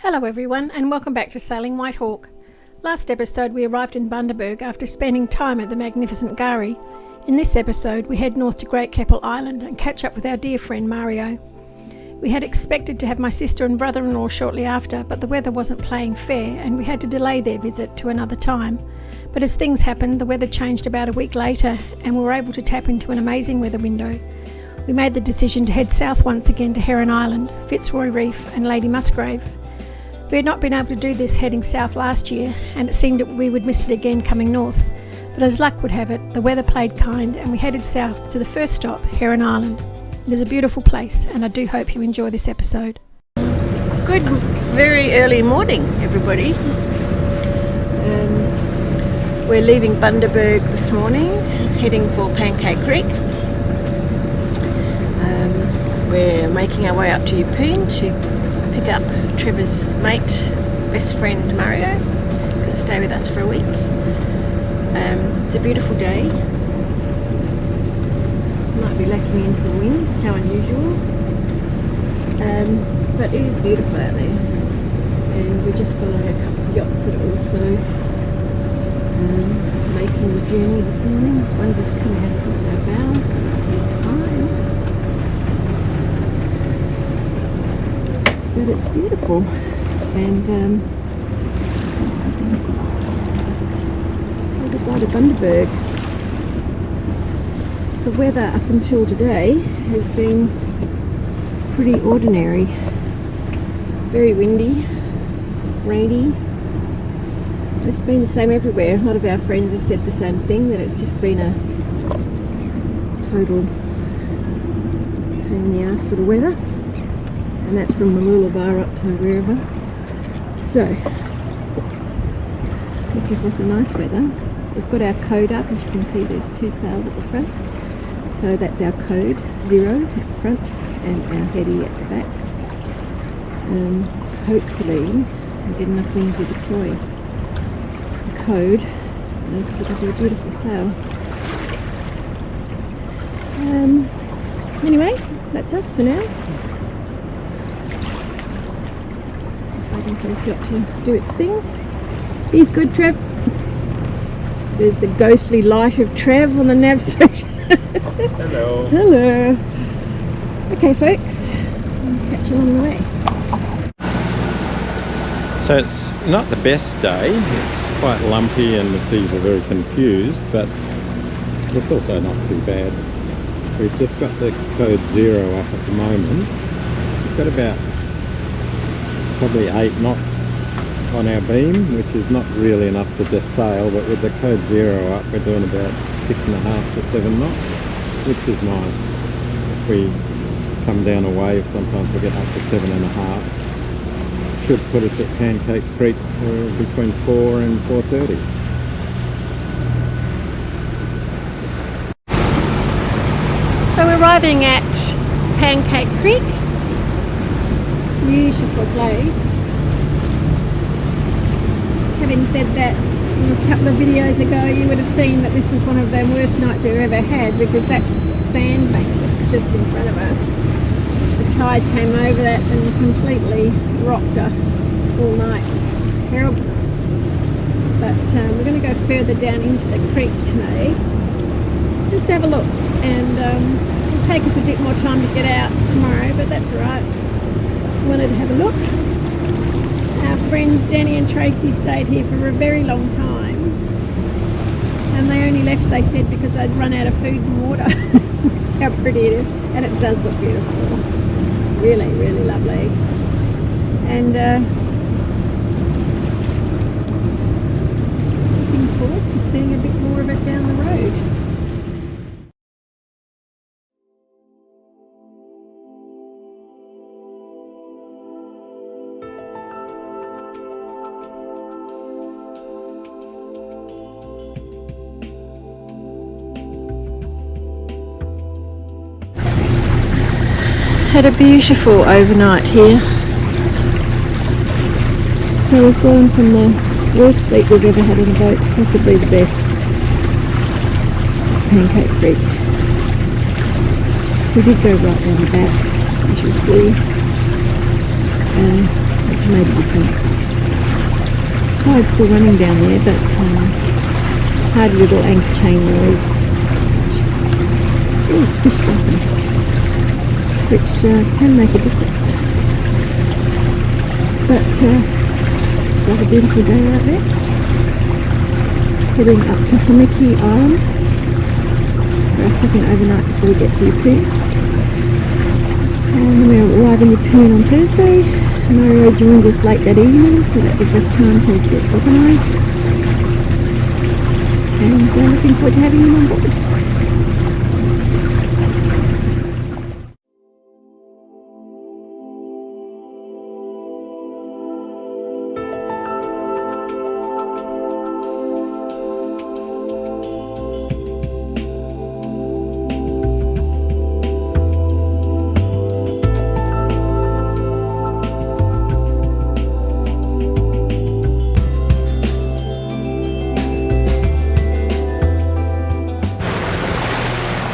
Hello everyone and welcome back to Sailing White Hawk. Last episode we arrived in Bundaberg after spending time at the magnificent Gari. In this episode we head north to Great Keppel Island and catch up with our dear friend Mario. We had expected to have my sister and brother-in-law shortly after, but the weather wasn't playing fair and we had to delay their visit to another time. But as things happened, the weather changed about a week later and we were able to tap into an amazing weather window. We made the decision to head south once again to Heron Island, Fitzroy Reef and Lady Musgrave. We had not been able to do this heading south last year, and it seemed that we would miss it again coming north. But as luck would have it, the weather played kind and we headed south to the first stop, Heron Island. It is a beautiful place and I do hope you enjoy this episode. Good, very early morning everybody. We're leaving Bundaberg this morning, heading for Pancake Creek. We're making our way up to Yeppoon to pick up Trevor's mate, best friend Mario. He's going to stay with us for a week. It's a beautiful day. Might be lacking in some wind, how unusual. But it is beautiful out there. And we're just following a couple of yachts that are also making the journey this morning. There's one just coming out across our bow. It's fine. But it's beautiful, and say goodbye to Bundaberg. The weather up until today has been pretty ordinary, very windy, rainy. It's been the same everywhere. A lot of our friends have said the same thing, that it's just been a total pain in the ass sort of weather. And that's from Mooloolaba up to wherever. So, looking for some nice weather. We've got our code up, as you can see there's two sails at the front. So that's our code, 0 at the front and our heady at the back. Hopefully we get enough wind to deploy the code, because it'll be a beautiful sail. Anyway, that's us for now. Waiting for this yacht to do its thing. He's good, Trev. There's the ghostly light of Trev on the nav station. Hello. Hello. Okay, folks. Catch you along the way. So it's not the best day. It's quite lumpy and the seas are very confused, but it's also not too bad. We've just got the code 0 up at the moment. We've got about probably 8 knots on our beam, which is not really enough to just sail, but with the code 0 up we're doing about 6.5 to 7 knots, which is nice. If we come down a wave sometimes we get up to 7.5. Should put us at Pancake Creek between 4 and 4:30. So we're arriving at Pancake Creek. Beautiful place. Having said that, a couple of videos ago you would have seen that this is one of the worst nights we've ever had, because that sandbank that's just in front of us, the tide came over that and completely rocked us all night. It was terrible. But we're going to go further down into the creek today just to have a look, and it'll take us a bit more time to get out tomorrow, but that's alright. Wanted to have a look. Our friends Danny and Tracy stayed here for a very long time, and they only left, they said, because they'd run out of food and water. That's how pretty it is, and it does look beautiful. Really, really lovely. And looking forward to seeing a bit more of it down the road. Had a beautiful overnight here. So we've gone from the worst sleep we've ever had on a boat, possibly the best, Pancake Creek. We did go right down the back, as you'll see. which made a difference. Tide's still running down there, but hard little anchor chain noise. Ooh, fish jumping, which can make a difference. But it's like a beautiful day out there. Heading up to Hamiki Island for our second overnight before we get to Yeppoon. And then we'll arrive in Yeppoon on Thursday. Mario joins us late that evening, so that gives us time to get organised. And looking forward to having him on board.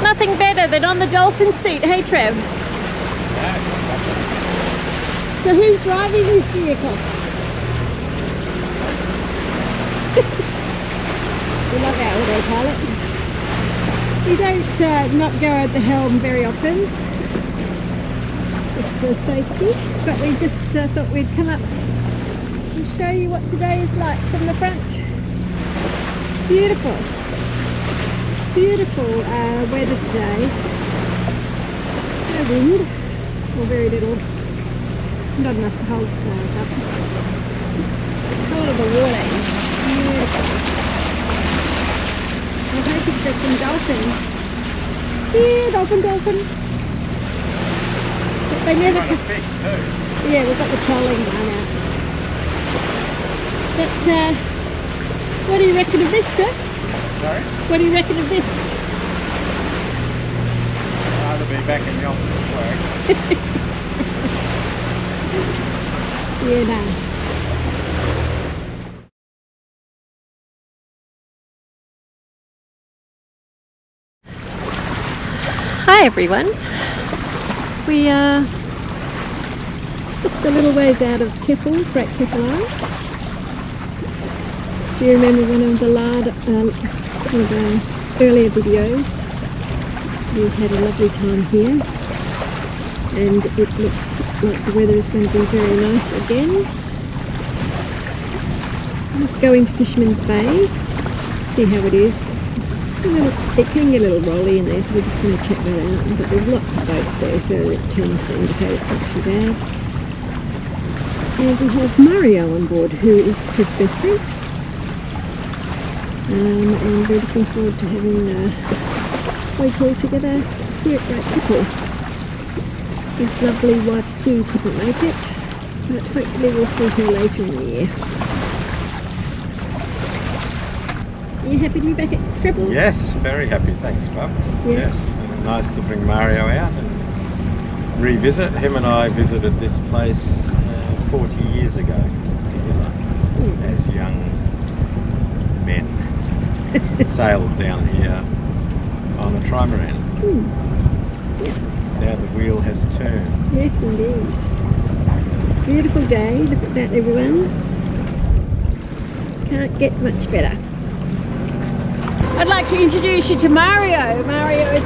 Nothing better than on the dolphin seat, hey Trev? So who's driving this vehicle? We love our autopilot. We don't not go at the helm very often, just for safety, but we just thought we'd come up and show you what today is like from the front. Beautiful. Beautiful weather today. No wind, or very little. Not enough to hold the sails up. The colour of the water is beautiful. I'm hoping for some dolphins. Yeah, dolphin. But they never come. Fish too. Yeah, we've got the trolling line out. But what do you reckon of this, Trev? Sorry? What do you reckon of this? I'll be back in the office at work. Yeah, no. Hi everyone. We are just a little ways out of Keppel, Great Keppel Island. If you remember one of the earlier videos, we had a lovely time here, and it looks like the weather is going to be very nice again. Let's go into Fisherman's Bay, see how it is. It can get a little rolly in there, so we're just going to check that out. But there's lots of boats there, so it tends to indicate it's not too bad. And we have Mario on board, who is Trev's best friend. And we're looking forward to having a week all together here at Great Keppel. His lovely wife Sue couldn't make it, but hopefully we'll see her later in the year. Are you happy to be back at Treble? Yes, very happy. Thanks, Bob. Yeah. Yes, and nice to bring Mario out and revisit. Him and I visited this place 40 years ago together as young men. Sailed down here on a trimaran. Yeah. Now the wheel has turned. Yes, indeed. Beautiful day. Look at that, everyone. Can't get much better. I'd like to introduce you to Mario. Mario is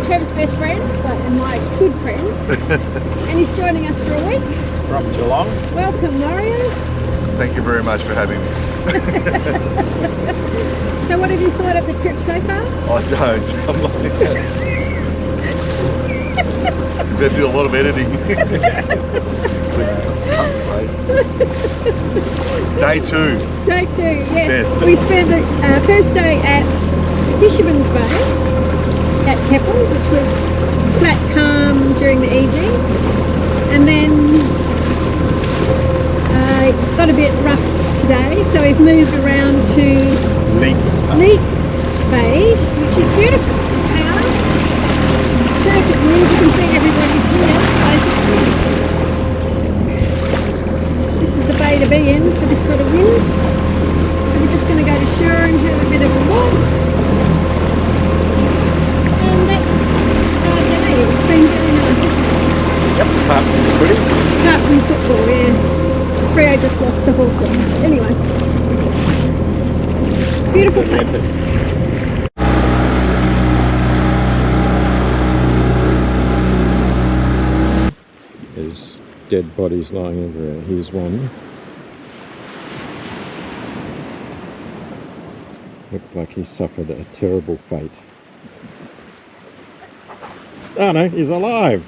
Trev's best friend, and my good friend, and he's joining us for a week. From Geelong. Welcome, Mario. Thank you very much for having me. So what have you thought of the trip so far? I don't. I'm like, better do a lot of editing. Day two. Day two, yes. Yeah. We spent the first day at Fisherman's Bay at Keppel, which was flat calm during the evening, and then it got a bit rough today, so we've moved around to Leaks Bay, which is beautiful. Calm, perfect view. You can see everybody's here, basically. This is the bay to be in for this sort of wind. So we're just going to go to shore and have a bit of a walk. And that's our day. It's been very nice, isn't it? Yep, apart from the footy. Apart from football, yeah. Freo just lost to Hawthorn. Anyway, beautiful place. There's dead bodies lying everywhere. Here's one. Looks like he suffered a terrible fate. Oh no, he's alive!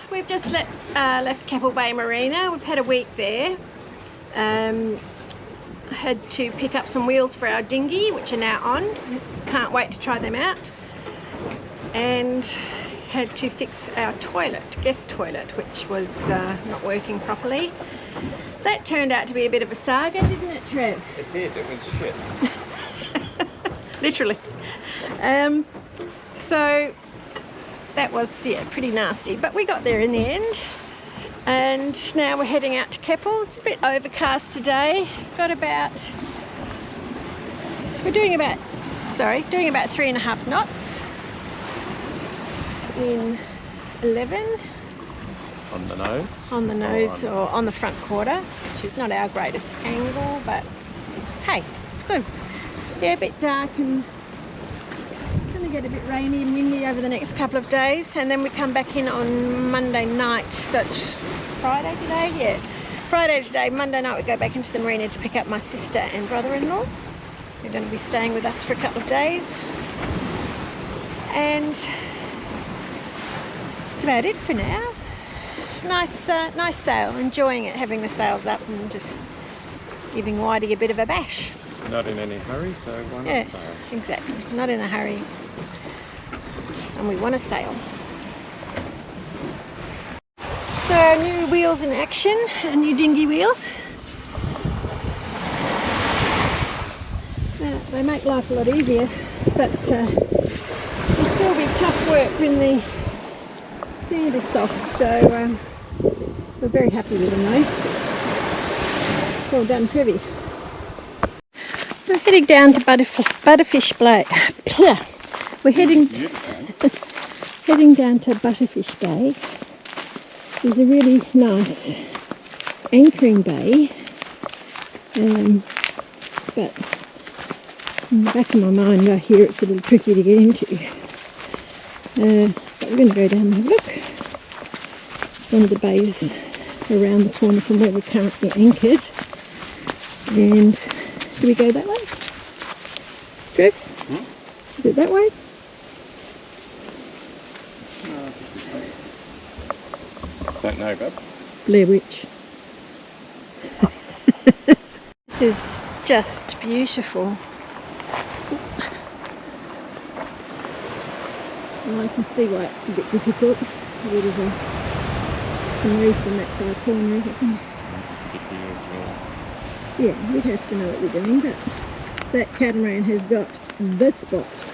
We've just left Keppel Bay Marina. We've had a week there. Had to pick up some wheels for our dinghy, which are now on. Can't wait to try them out. And had to fix our toilet, guest toilet, which was not working properly. That turned out to be a bit of a saga, didn't it, Trev? It did, it was shit. Literally. So that was, yeah, pretty nasty, but we got there in the end. And now we're heading out to Keppel. It's a bit overcast today. We're doing about 3.5 knots in 11 On the nose? on the nose or on the front quarter, which is not our greatest angle, but hey, it's good. Yeah, a bit dark and it's going to get a bit rainy and windy over the next couple of days, and then we come back in on Monday night. So it's Friday today? Yeah. Friday today. Monday night we go back into the marina to pick up my sister and brother-in-law. They're going to be staying with us for a couple of days. And that's about it for now. Nice sail. Enjoying it, having the sails up and just giving Whitey a bit of a bash. Not in any hurry, so why not Yeah, sail? exactly. Not in a hurry. And we want to sail. So our new wheels in action, our new dinghy wheels. Now, they make life a lot easier, but it'll still be tough work when the sand is soft, so we're very happy with them though. Well done, Trevor. We're heading down to Butterfish Bay. We're heading down to Butterfish Bay. There's a really nice anchoring bay, but in the back of my mind I hear it's a little tricky to get into. But we're going to go down and have a look. It's one of the bays around the corner from where we're currently anchored. And do we go that way? Trev? Is it that way? Don't know, bub. Blair Witch. This is just beautiful. Well, I can see why it's a bit difficult. A bit of some reef in that far corner, isn't there? Yeah, you'd have to know what you're doing, but that catamaran has got the spot.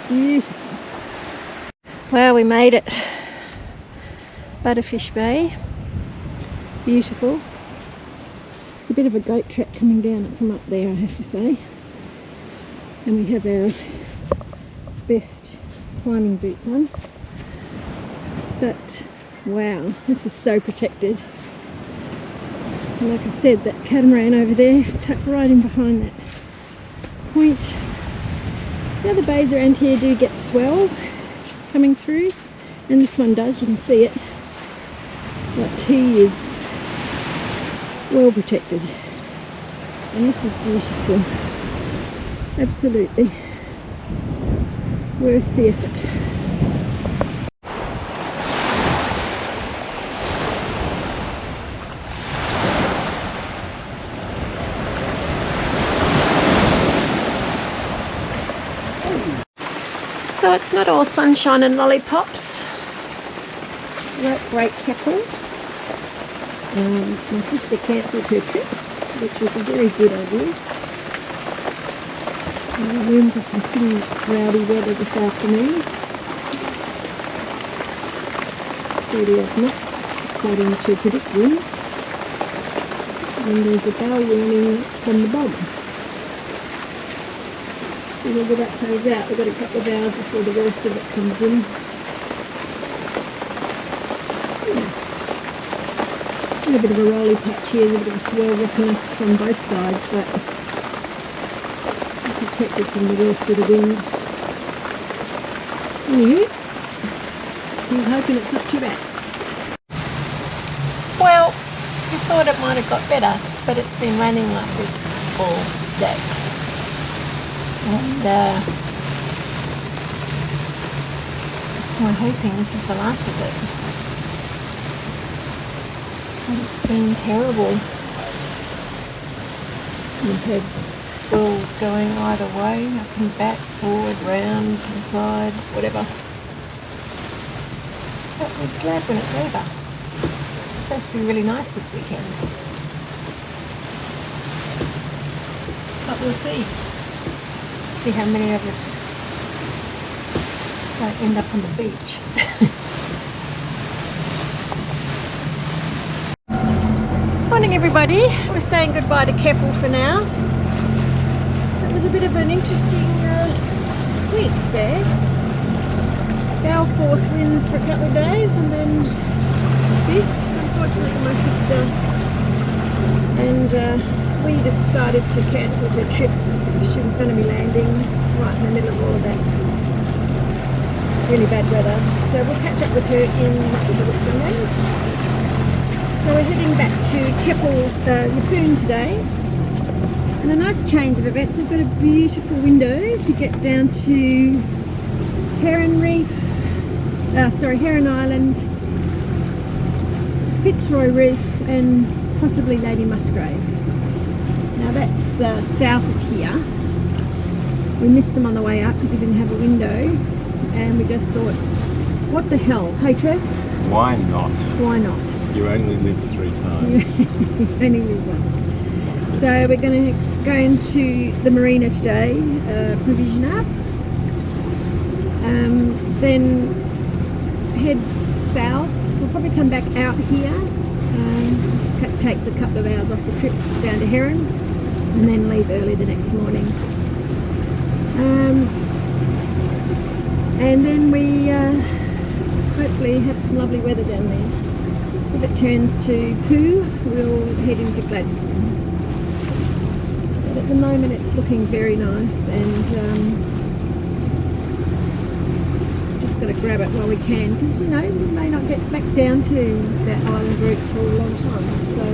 Beautiful. Well, we made it. Butterfish Bay. Beautiful. It's a bit of a goat track coming down from up there, I have to say. And we have our best climbing boots on. But wow, this is so protected. And like I said, that catamaran over there is tucked right in behind that point. The other bays around here do get swell coming through, and this one does, you can see it. But he is well protected, and this is beautiful. Absolutely worth the effort. So it's not all sunshine and lollipops. We're at Great Keppel. My sister cancelled her trip, which was a very good idea. We're in for some pretty rowdy weather this afternoon. 30 odd knots according to predict wind. And there's a gale warning from the bob. See whether that plays out. We've got a couple of hours before the worst of it comes in. A bit of a rolly patch here, a bit of a swell rockiness from both sides, but protected from the worst of the wind. Anyway, I'm hoping it's not too bad. Well, we thought it might have got better, but it's been raining like this all day. And we're hoping this is the last of it. And it's been terrible. We've had swells going either way, up and back, forward, round, to the side, whatever. But we're glad when it's over. It's supposed to be really nice this weekend. But we'll see. See how many of us don't end up on the beach. Morning everybody, we're saying goodbye to Keppel for now. It was a bit of an interesting week there. Gale force winds for a couple of days and then this. Unfortunately my sister and we decided to cancel her trip because she was going to be landing right in the middle of all of that really bad weather. So we'll catch up with her in a couple of Sundays. So we're heading back to Keppel, Yeppoon today, and a nice change of events. We've got a beautiful window to get down to Heron Island, Fitzroy Reef, and possibly Lady Musgrave. Now that's south of here. We missed them on the way up because we didn't have a window, and we just thought, what the hell? Hey Trev? Why not? Why not? You only live 3 times. You only live once. So we're going to go into the marina today, provision up, then head south. We'll probably come back out here. It takes a couple of hours off the trip down to Heron, and then leave early the next morning. And then we hopefully have some lovely weather down there. If it turns to poo, we'll head into Gladstone. But at the moment it's looking very nice, and just got to grab it while we can, because you know we may not get back down to that island route for a long time. So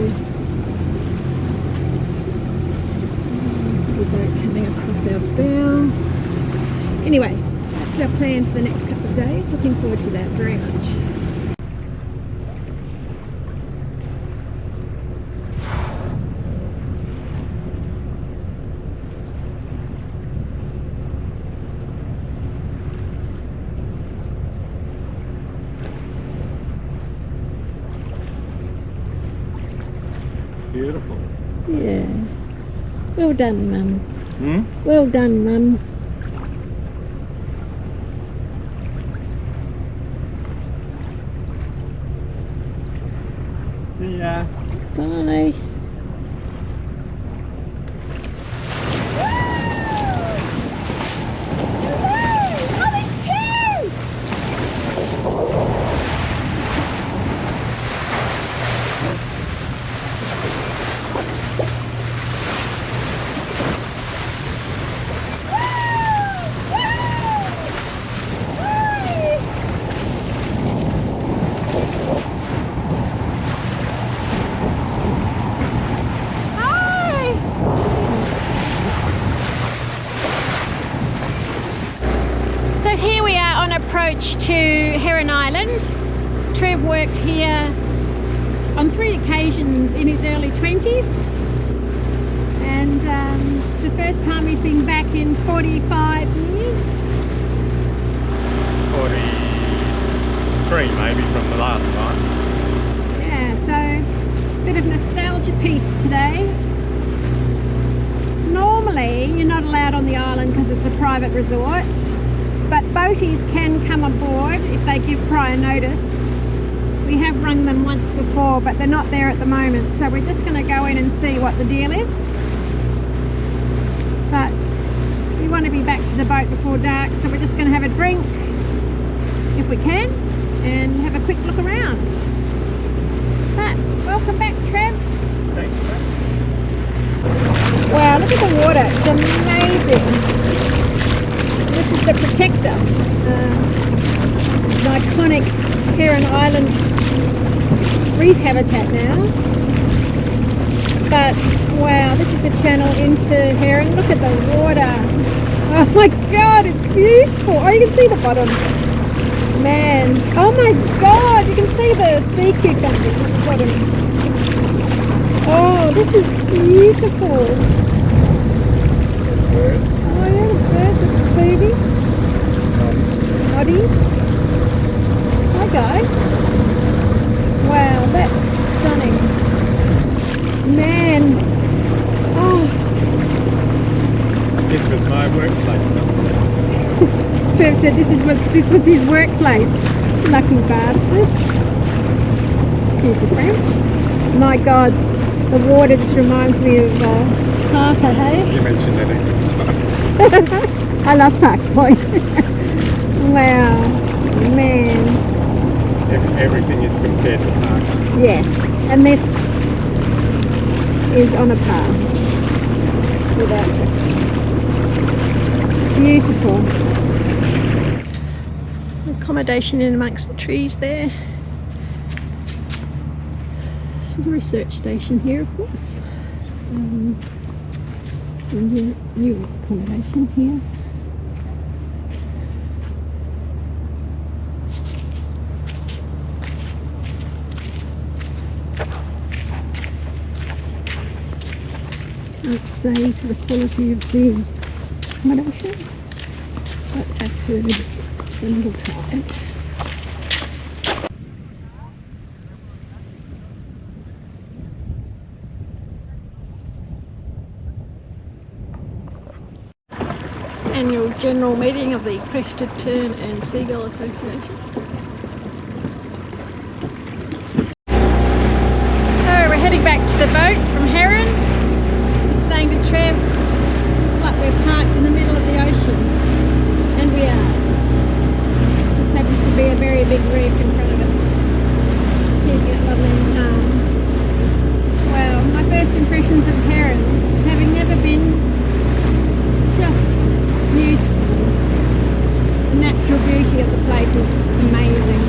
little boat coming across our bow. Anyway, that's our plan for the next couple of days. Looking forward to that very much. Beautiful. Yeah. Well done, Mum. Hmm? Well done, Mum. Yeah. Bye. So here we are on approach to Heron Island. Trev worked here on 3 occasions in his early 20s, and it's the first time he's been back in 45 years. 43 maybe from the last time. Yeah, so bit of nostalgia piece today. Normally you're not allowed on the island because it's a private resort, but boaties can come aboard if they give prior notice. We have rung them once before, but they're not there at the moment, so we're just going to go in and see what the deal is. But we want to be back to the boat before dark, so we're just going to have a drink if we can and have a quick look around. But welcome back, Trev. Thanks, mate. Wow, look at the water, it's amazing. This is the Protector. It's an iconic Heron Island reef habitat now. But wow, this is the channel into Heron. Look at the water. Oh my god, it's beautiful. Oh, you can see the bottom. Man, oh my god, you can see the sea cucumber at the bottom. Oh, this is beautiful. Oh yeah, the birds, the boobies. Noddies. Hi guys. Wow, that's stunning. Man. Oh. This was my workplace. Trev said this was his workplace. Lucky bastard. Excuse the French. My God, the water just reminds me of Parker, hey? You mentioned that every time. I love Parker Point. Wow, man. Everything is compared to Parker. Yes, and this is on a par without it. Beautiful. Accommodation in amongst the trees there. There's a research station here, of course. Some new accommodation here. Can't say to the quality of the accommodation, but I've heard it's a little tired. Annual general meeting of the Crested Tern and Seagull Association. So we're heading back to the boat from Heron. Saying to Trev, looks like we're parked in the middle of the ocean, and we are. Just happens to be a very big reef in front of us. Keeping it lovely and calm. Wow, my first impressions of Heron, having never been, just beautiful. The natural beauty of the place is amazing.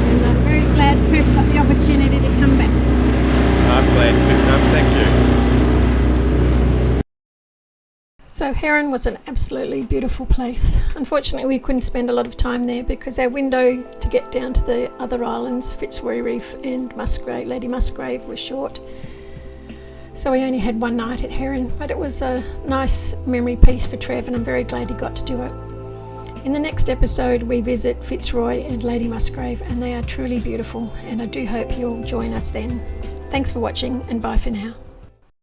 And I'm very glad Trev got the opportunity to come back. I'm glad to come, thank you. So Heron was an absolutely beautiful place. Unfortunately we couldn't spend a lot of time there because our window to get down to the other islands, Fitzroy Reef and Musgrave, Lady Musgrave, was short. So we only had one night at Heron, but it was a nice memory piece for Trev and I'm very glad he got to do it. In the next episode we visit Fitzroy and Lady Musgrave and they are truly beautiful and I do hope you'll join us then. Thanks for watching and bye for now.